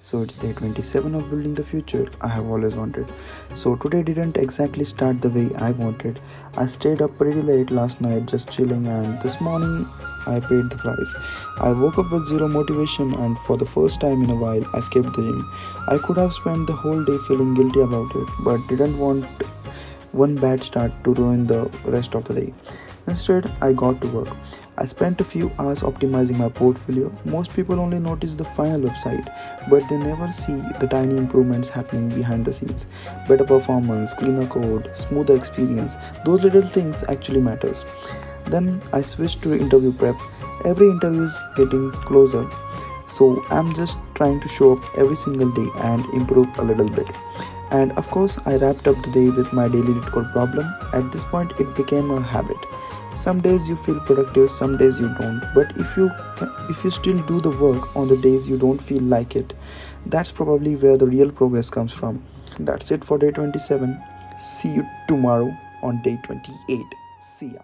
So it's day 27 of building the future I have always wanted. So today didn't exactly start the way I wanted. I stayed up pretty late last night just chilling, and this morning I paid the price. I woke up with zero motivation, and for the first time in a while I skipped the gym. I could have spent the whole day feeling guilty about it, but didn't want one bad start to ruin the rest of the day. Instead, I got to work. I spent a few hours optimizing my portfolio. Most people only notice the final website, but they never see the tiny improvements happening behind the scenes. Better performance, cleaner code, smoother experience. Those little things actually matters. Then I switched to interview prep. Every interview is getting closer, so I'm just trying to show up every single day and improve a little bit. And of course, I wrapped up the day with my daily lead code problem. At this point, it became a habit. Some days you feel productive, some days you don't. But if you still do the work on the days you don't feel like it, that's probably where the real progress comes from. That's it for day 27. See you tomorrow on day 28. See ya.